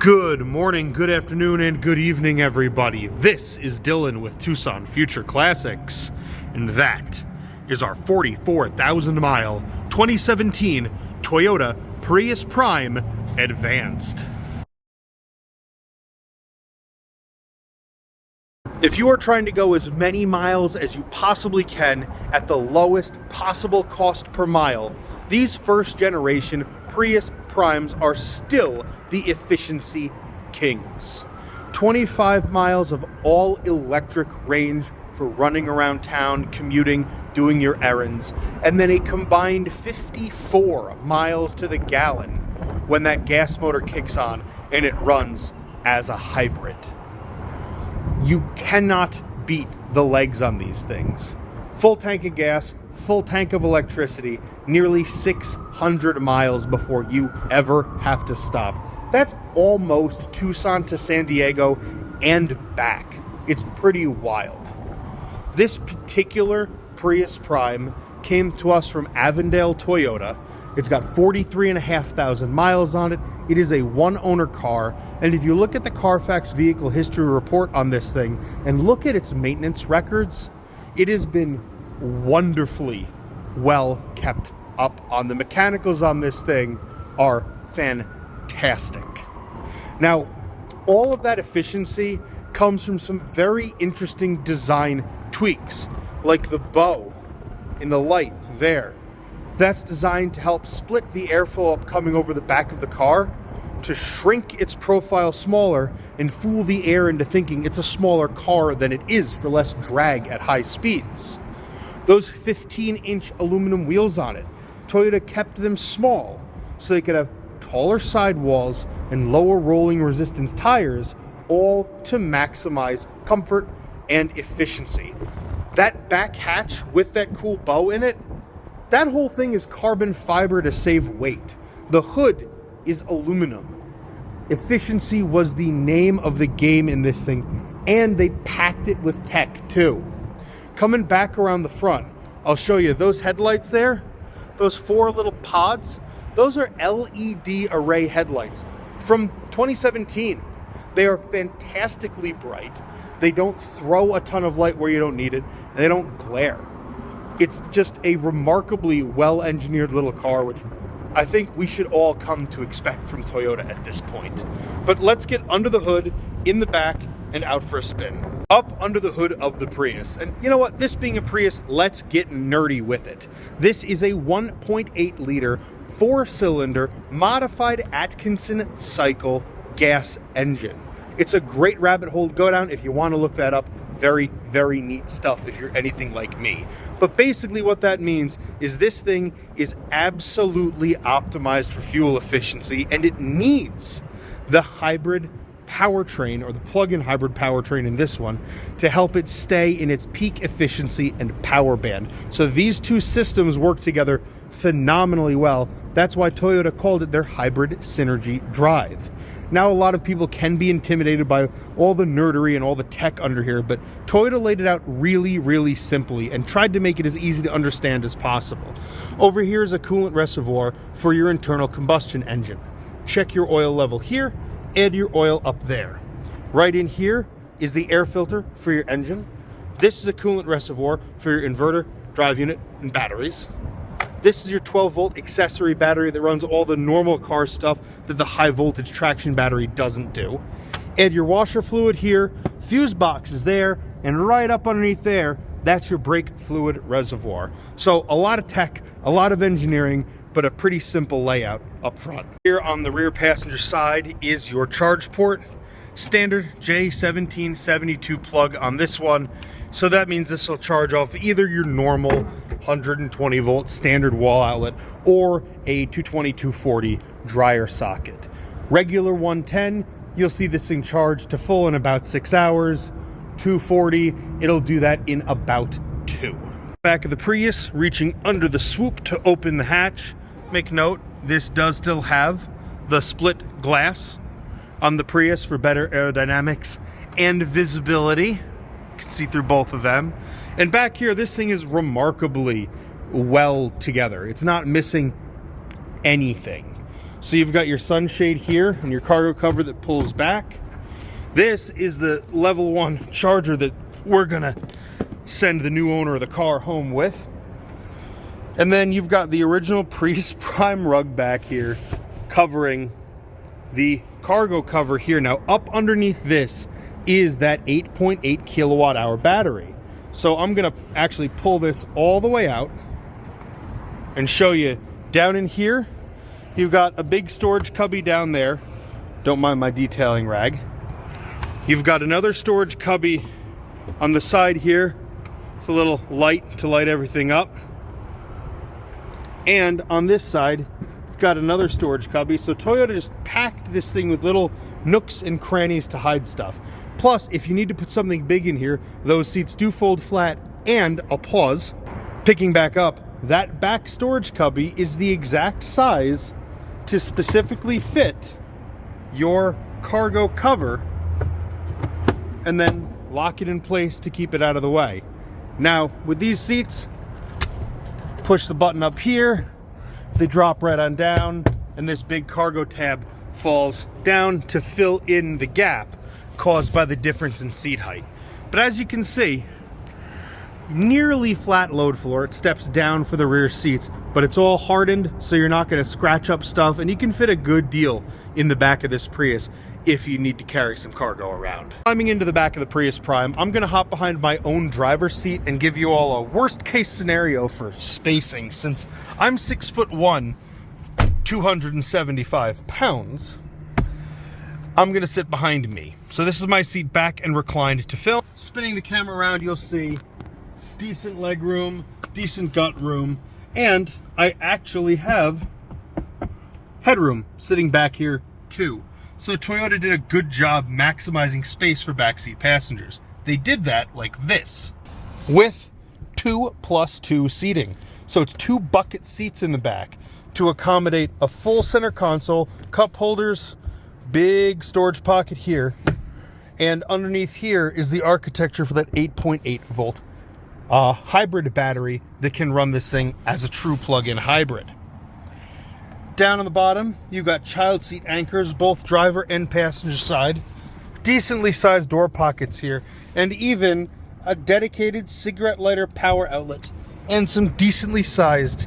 Good morning, good afternoon, and good evening, everybody. This is Dylan with Tucson Future Classics, and that is our 44,000-mile 2017 Toyota Prius Prime Advanced. If you are trying to go as many miles as you possibly can at the lowest possible cost per mile, these first-generation Prius Primes are still the efficiency kings. 25 miles of all-electric range for running around town, commuting, doing your errands, and then a combined 54 miles to the gallon when that gas motor kicks on and it runs as a hybrid. You cannot beat the legs on these things. Full tank of gas, full tank of electricity, nearly 600 miles before you ever have to stop. That's almost Tucson to San Diego and back. It's pretty wild. This particular Prius Prime came to us from Avondale Toyota. It's got 43,500 miles on it. It is a one-owner car, and if you look at the Carfax Vehicle History Report on this thing and look at its maintenance records, it has been wonderfully well kept up on. The mechanicals on this thing are fantastic. Now, all of that efficiency comes from some very interesting design tweaks, like the bow in the light there. That's designed to help split the airflow up coming over the back of the car, to shrink its profile smaller and fool the air into thinking it's a smaller car than it is for less drag at high speeds. Those 15-inch aluminum wheels on it, Toyota kept them small so they could have taller sidewalls and lower rolling resistance tires, all to maximize comfort and efficiency. That back hatch with that cool bow in it, that whole thing is carbon fiber to save weight. The hood is aluminum. Efficiency was the name of the game in this thing, and they packed it with tech too. Coming back around the front, I'll show you those headlights there, those four little pods, those are LED array headlights from 2017. They are fantastically bright. They don't throw a ton of light where you don't need it, and they don't glare. It's just a remarkably well-engineered little car, which I think we should all come to expect from Toyota at this point. But let's get under the hood, in the back, and out for a spin. Up under the hood of the Prius. And you know what? This being a Prius, let's get nerdy with it. This is a 1.8-liter, 4-cylinder, modified Atkinson cycle gas engine. It's a great rabbit hole to go down if you want to look that up. Very, very neat stuff if you're anything like me. But basically what that means is this thing is absolutely optimized for fuel efficiency, and it needs the hybrid powertrain, or the plug-in hybrid powertrain in this one, to help it stay in its peak efficiency and power band. So these two systems work together phenomenally well. That's why Toyota called it their hybrid synergy drive. Now, a lot of people can be intimidated by all the nerdery and all the tech under here, but Toyota laid it out really, really simply and tried to make it as easy to understand as possible. Over here is a coolant reservoir for your internal combustion engine. Check your oil level here, add your oil up there. Right in here is the air filter for your engine. This is a coolant reservoir for your inverter, drive unit, and batteries. This is your 12-volt accessory battery that runs all the normal car stuff that the high-voltage traction battery doesn't do. Add your washer fluid here, fuse box is there, and right up underneath there, that's your brake fluid reservoir. So a lot of tech, a lot of engineering, but a pretty simple layout up front. Here on the rear passenger side is your charge port. Standard J1772 plug on this one. So that means this will charge off either your normal 120 volt standard wall outlet or a 220/240 dryer socket. Regular 110, you'll see this thing charge to full in about 6 hours. 240, it'll do that in about 2. Back of the Prius, reaching under the swoop to open the hatch. Make note, this does still have the split glass on the Prius for better aerodynamics and visibility. You can see through both of them. And back here, this thing is remarkably well together. It's not missing anything. So you've got your sunshade here and your cargo cover that pulls back. This is the level 1 charger that we're gonna send the new owner of the car home with. And then you've got the original Prius Prime rug back here covering the cargo cover here. Now up underneath this is that 8.8 kilowatt hour battery. So I'm gonna actually pull this all the way out and show you. Down in here, you've got a big storage cubby down there. Don't mind my detailing rag. You've got another storage cubby on the side here with a little light to light everything up. And on this side, you've got another storage cubby. So Toyota just packed this thing with little nooks and crannies to hide stuff. Plus, if you need to put something big in here, those seats do fold flat. And I'll pause. Picking back up, that back storage cubby is the exact size to specifically fit your cargo cover and then lock it in place to keep it out of the way. Now, with these seats, push the button up here, they drop right on down, and this big cargo tab falls down to fill in the gap caused by the difference in seat height. But as you can see, nearly flat load floor. It steps down for the rear seats, but it's all hardened, so you're not going to scratch up stuff, and you can fit a good deal in the back of this Prius if you need to carry some cargo around. Climbing into the back of the Prius Prime, I'm going to hop behind my own driver's seat and give you all a worst case scenario for spacing. Since I'm 6'1", 275 pounds, I'm going to sit behind me. So this is my seat back and reclined to film. Spinning the camera around, you'll see decent leg room, decent gut room, and I actually have headroom sitting back here too. So Toyota did a good job maximizing space for backseat passengers. They did that like this, with 2+2 seating. So it's 2 bucket seats in the back to accommodate a full center console, cup holders, big storage pocket here, and underneath here is the architecture for that 8.8 volt hybrid battery that can run this thing as a true plug-in hybrid. Down on the bottom, you've got child seat anchors, both driver and passenger side. Decently sized door pockets here, and even a dedicated cigarette lighter power outlet, and some decently sized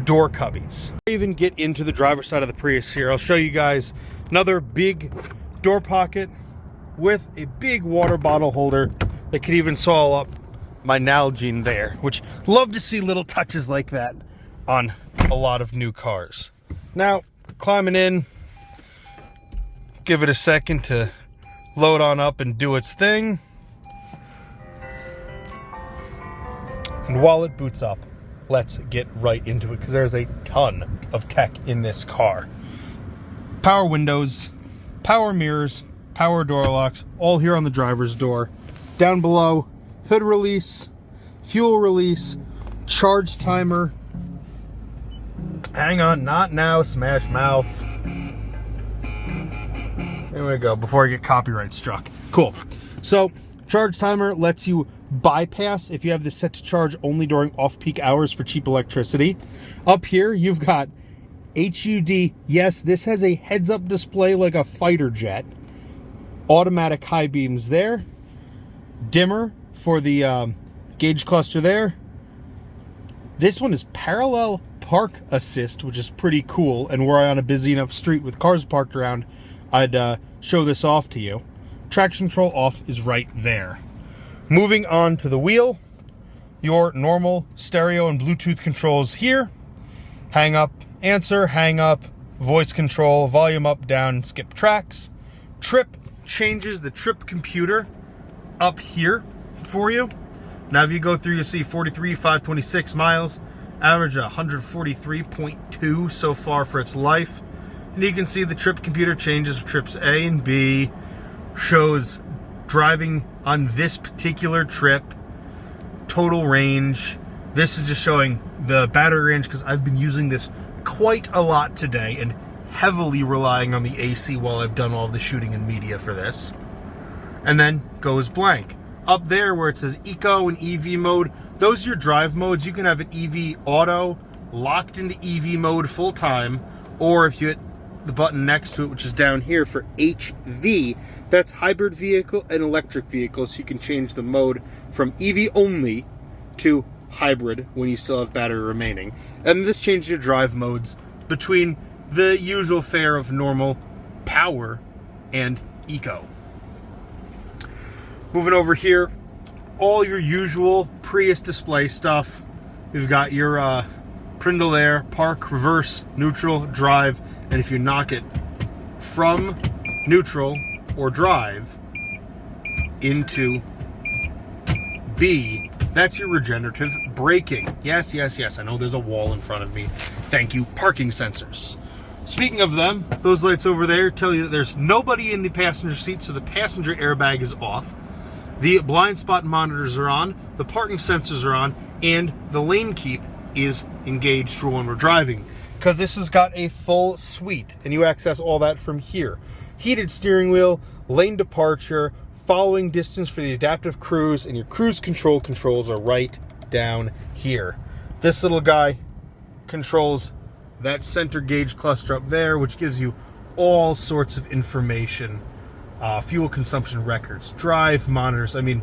door cubbies. I'll even get into the driver's side of the Prius here. I'll show you guys another big door pocket with a big water bottle holder that could even swallow up my Nalgene there, which love to see little touches like that on a lot of new cars. Now, climbing in, give it a second to load on up and do its thing. And while it boots up, let's get right into it, because there's a ton of tech in this car. Power windows, power mirrors, power door locks, all here on the driver's door. Down below, hood release, fuel release, charge timer. Hang on, not now, smash mouth. There we go, before I get copyright struck. Cool. So, charge timer lets you bypass if you have this set to charge only during off-peak hours for cheap electricity. Up here, you've got HUD. Yes, this has a heads-up display like a fighter jet. Automatic high beams there. Dimmer for the gauge cluster there. This one is parallel park assist, which is pretty cool, and were I on a busy enough street with cars parked around, I'd show this off to you. Traction control off is right there. Moving on to the wheel, your normal stereo and Bluetooth controls here. Hang up, answer, hang up, voice control, volume up, down, skip tracks. Trip changes the trip computer up here for you. Now if you go through, you see 43,526 miles, average 143.2 so far for its life. And you can see the trip computer changes for trips A and B, shows driving on this particular trip, total range. This is just showing the battery range, because I've been using this quite a lot today and heavily relying on the AC while I've done all the shooting and media for this. And then goes blank. Up there where it says Eco and EV mode, those are your drive modes. You can have it EV auto, locked into EV mode full time, or if you hit the button next to it, which is down here for HV. That's hybrid vehicle and electric vehicle, so you can change the mode from EV only to hybrid when you still have battery remaining. And this changes your drive modes between the usual fare of normal, power, and eco. Moving over here, all your usual Prius display stuff. You've got your Prindle there, park, reverse, neutral, drive, and if you knock it from neutral or drive into B, that's your regenerative braking. Yes, yes, yes, I know there's a wall in front of me. Thank you, parking sensors. Speaking of them, those lights over there tell you that there's nobody in the passenger seat, so the passenger airbag is off. The blind spot monitors are on, the parking sensors are on, and the lane keep is engaged for when we're driving. Because this has got a full suite, and you access all that from here. Heated steering wheel, lane departure, following distance for the adaptive cruise, and your cruise control controls are right down here. This little guy controls that center gauge cluster up there, which gives you all sorts of information. Fuel consumption records, drive monitors. I mean,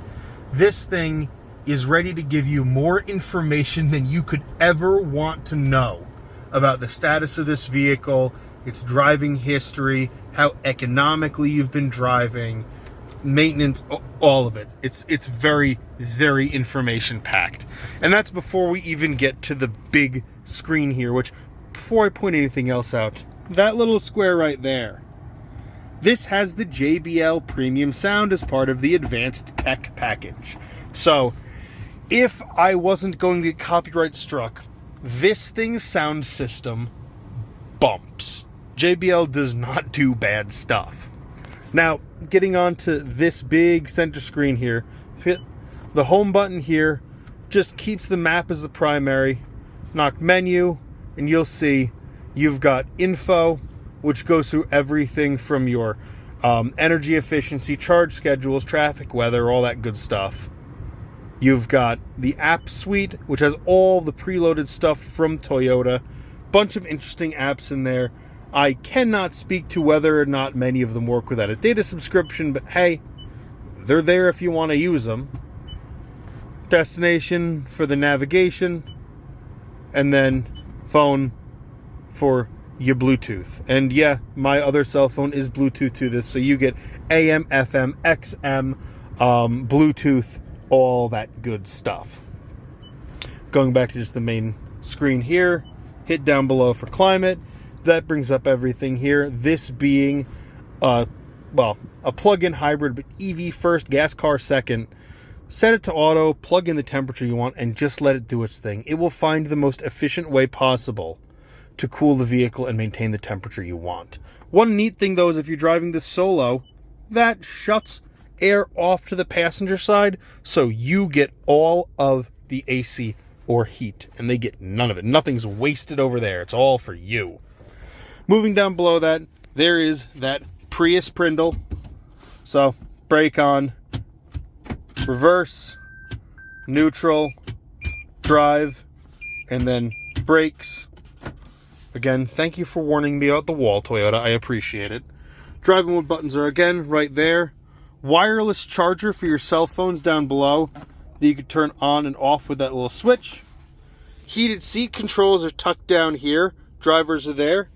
this thing is ready to give you more information than you could ever want to know about the status of this vehicle, its driving history, how economically you've been driving, maintenance, all of it. It's very, very information packed. And that's before we even get to the big screen here, which, before I point anything else out, that little square right there, this has the JBL premium sound as part of the advanced tech package. So if I wasn't going to get copyright struck, this thing's sound system bumps. JBL does not do bad stuff. Now, getting on to this big center screen here, hit the home button here, just keeps the map as the primary. Knock menu, and you'll see you've got info, which goes through everything from your energy efficiency, charge schedules, traffic, weather, all that good stuff. You've got the app suite, which has all the preloaded stuff from Toyota. Bunch of interesting apps in there. I cannot speak to whether or not many of them work without a data subscription, but hey, they're there if you want to use them. Destination for the navigation, and then phone for your Bluetooth. And yeah, my other cell phone is Bluetooth to this, so you get AM, FM, XM, Bluetooth, all that good stuff. Going back to just the main screen here, hit down below for climate. That brings up everything here. This being a plug-in hybrid, but EV first, gas car second. Set it to auto, plug in the temperature you want, and just let it do its thing. It will find the most efficient way possible to cool the vehicle and maintain the temperature you want. One neat thing, though, is if you're driving this solo, that shuts air off to the passenger side, so you get all of the AC or heat, and they get none of it. Nothing's wasted over there. It's all for you. Moving down below that, there is that Prius Prindle. So, brake on, reverse, neutral, drive, and then brakes. Again, thank you for warning me about the wall, Toyota. I appreciate it. Driving mode buttons are, again, right there. Wireless charger for your cell phones down below that you can turn on and off with that little switch. Heated seat controls are tucked down here. Drivers are there.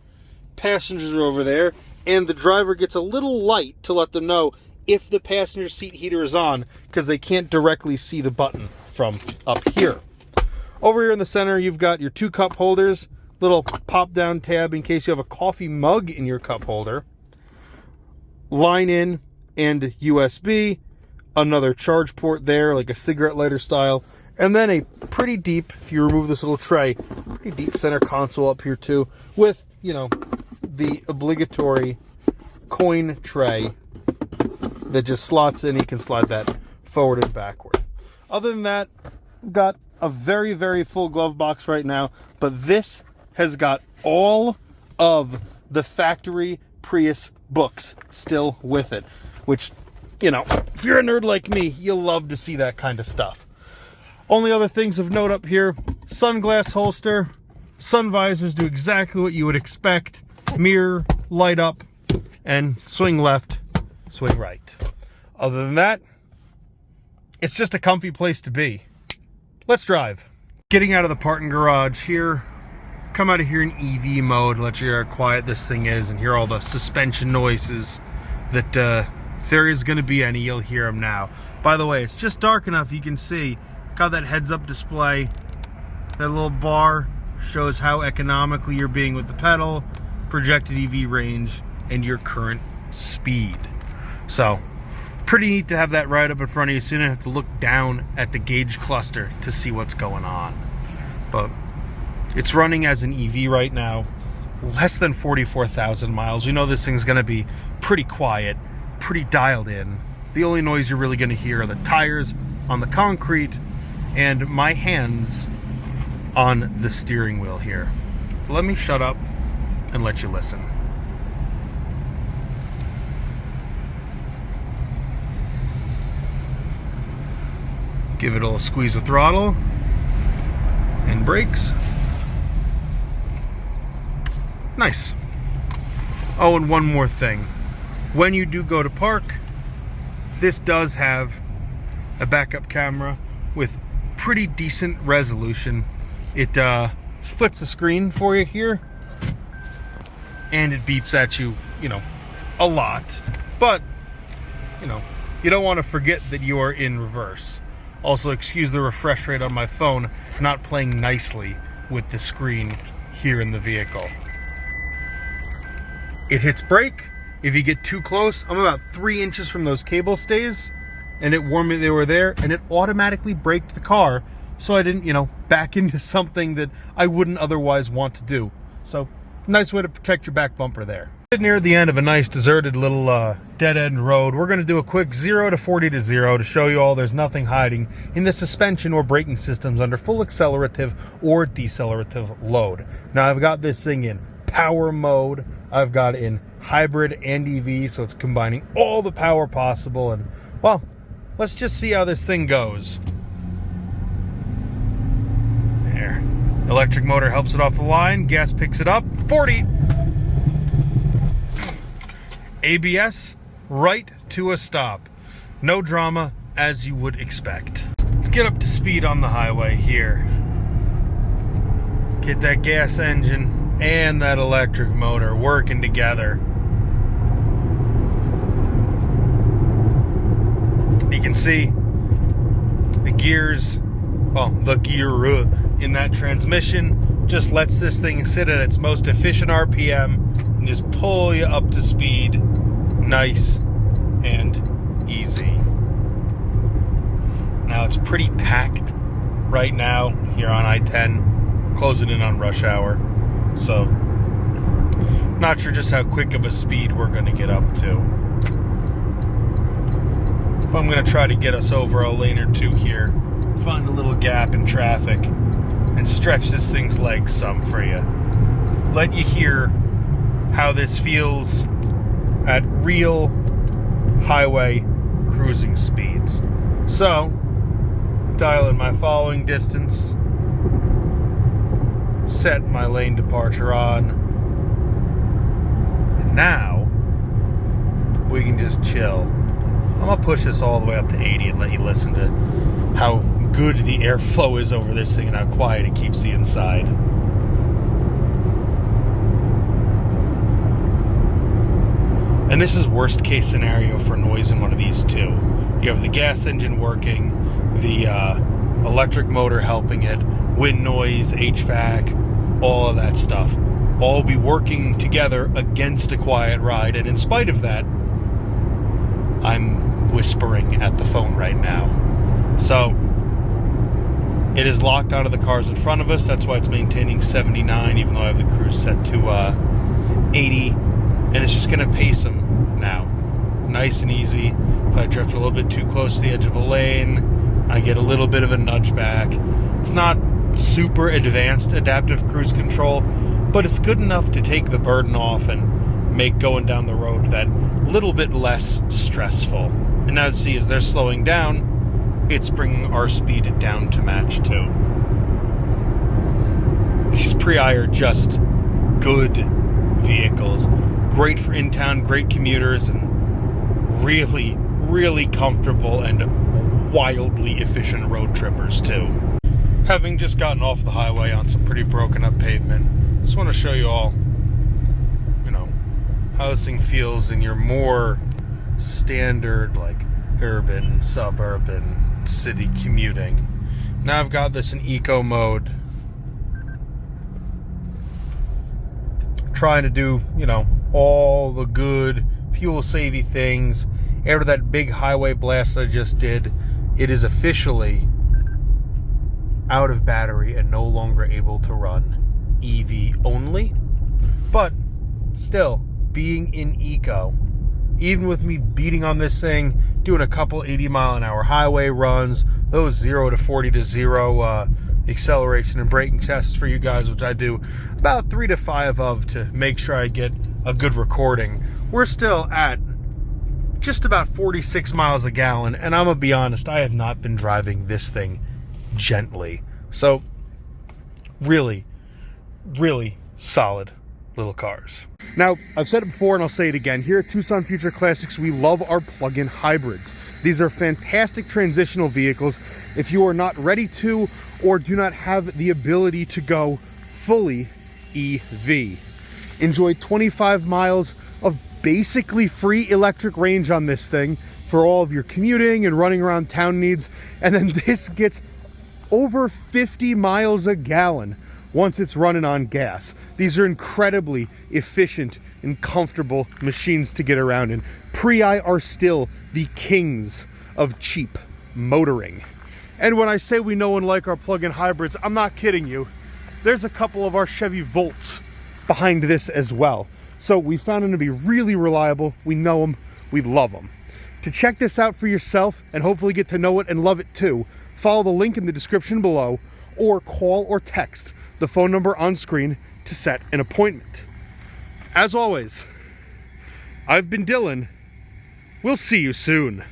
Passengers are over there. And the driver gets a little light to let them know if the passenger seat heater is on, because they can't directly see the button from up here. Over here in the center, you've got your 2 cup holders. Little pop-down tab in case you have a coffee mug in your cup holder. Line in and USB. Another charge port there, like a cigarette lighter style. And then a pretty deep, if you remove this little tray, pretty deep center console up here too, with, you know, the obligatory coin tray that just slots in. You can slide that forward and backward. Other than that, got a very, very full glove box right now, but this has got all of the factory Prius books still with it, which, you know, if you're a nerd like me, you'll love to see that kind of stuff. Only other things of note up here: sunglass holster, sun visors do exactly what you would expect, mirror, light up, and swing left, swing right. Other than that, it's just a comfy place to be. Let's drive. Getting out of the parking garage here, come out of here in EV mode, let you hear how quiet this thing is and hear all the suspension noises that if there is going to be any, you'll hear them now. By the way, it's just dark enough you can see. Got that heads-up display. That little bar shows how economically you're being with the pedal, projected EV range, and your current speed. So, pretty neat to have that right up in front of you, so you don't have to look down at the gauge cluster to see what's going on. But it's running as an EV right now, less than 44,000 miles. We know this thing's going to be pretty quiet, pretty dialed in. The only noise you're really going to hear are the tires on the concrete and my hands on the steering wheel here. Let me shut up and let you listen. Give it a little squeeze of throttle and brakes. Nice. Oh, and one more thing. When you do go to park, this does have a backup camera with pretty decent resolution. It splits the screen for you here, and it beeps at you, a lot. But, you don't want to forget that you are in reverse. Also, excuse the refresh rate on my phone, not playing nicely with the screen here in the vehicle. It hits brake. If you get too close, I'm about 3 inches from those cable stays, and it warned me they were there, and it automatically braked the car, so I didn't, back into something that I wouldn't otherwise want to do. So, nice way to protect your back bumper there. Near the end of a nice deserted little dead-end road, we're going to do a quick 0 to 40 to 0 to show you all there's nothing hiding in the suspension or braking systems under full accelerative or decelerative load. Now, I've got this thing in power mode. I've got it in hybrid and EV, so it's combining all the power possible. And, well, let's just see how this thing goes. There. Electric motor helps it off the line. Gas picks it up. 40. ABS, right to a stop. No drama, as you would expect. Let's get up to speed on the highway here. Get that gas engine and that electric motor working together. You can see the gears, the gear in that transmission just lets this thing sit at its most efficient RPM and just pull you up to speed nice and easy. Now it's pretty packed right now here on I-10, closing in on rush hour. So, not sure just how quick of a speed we're going to get up to. But I'm going to try to get us over a lane or two here, find a little gap in traffic, and stretch this thing's legs some for you. Let you hear how this feels at real highway cruising speeds. So, dial in my following distance, set my lane departure on, and now we can just chill. I'm gonna push this all the way up to 80 and let you listen to how good the airflow is over this thing and how quiet it keeps the inside. And this is worst case scenario for noise in one of these two. You have the gas engine working, the electric motor helping it, wind noise, HVAC, all of that stuff. All be working together against a quiet ride. And in spite of that, I'm whispering at the phone right now. So, it is locked onto the cars in front of us. That's why it's maintaining 79, even though I have the cruise set to 80. And it's just going to pace them now. Nice and easy. If I drift a little bit too close to the edge of a lane, I get a little bit of a nudge back. It's not super advanced adaptive cruise control, but it's good enough to take the burden off and make going down the road that little bit less stressful. And now see, as they're slowing down, it's bringing our speed down to match too. These Prii are just good vehicles. great for in-town, great commuters, and really, really comfortable and wildly efficient road trippers too. Having just gotten off the highway on some pretty broken up pavement, just want to show you all, how this thing feels in your more standard, like, urban, suburban, city commuting. Now I've got this in eco mode, trying to do, all the good fuel-savvy things. After that big highway blast I just did, it is officially out of battery and no longer able to run EV only. But still, being in eco, even with me beating on this thing, doing a couple 80-mile-an-hour highway runs, those 0 to 40 to 0 acceleration and braking tests for you guys, which I do about 3 to 5 of to make sure I get a good recording, we're still at just about 46 miles a gallon, and I'm gonna be honest, I have not been driving this thing gently. So really, really solid little cars. Now, I've said it before and I'll say it again. Here at Tucson Future Classics, we love our plug-in hybrids. These are fantastic transitional vehicles if you are not ready to or do not have the ability to go fully EV. Enjoy 25 miles of basically free electric range on this thing for all of your commuting and running around town needs. And then this gets over 50 miles a gallon once it's running on gas. These are incredibly efficient and comfortable machines to get around in. Prii are still the kings of cheap motoring. And when I say we know and like our plug-in hybrids, I'm not kidding you. There's a couple of our Chevy Volts behind this as well. So we found them to be really reliable. We know them, we love them. To check this out for yourself and hopefully get to know it and love it too, follow the link in the description below or call or text the phone number on screen to set an appointment. As always, I've been Dylan. We'll see you soon.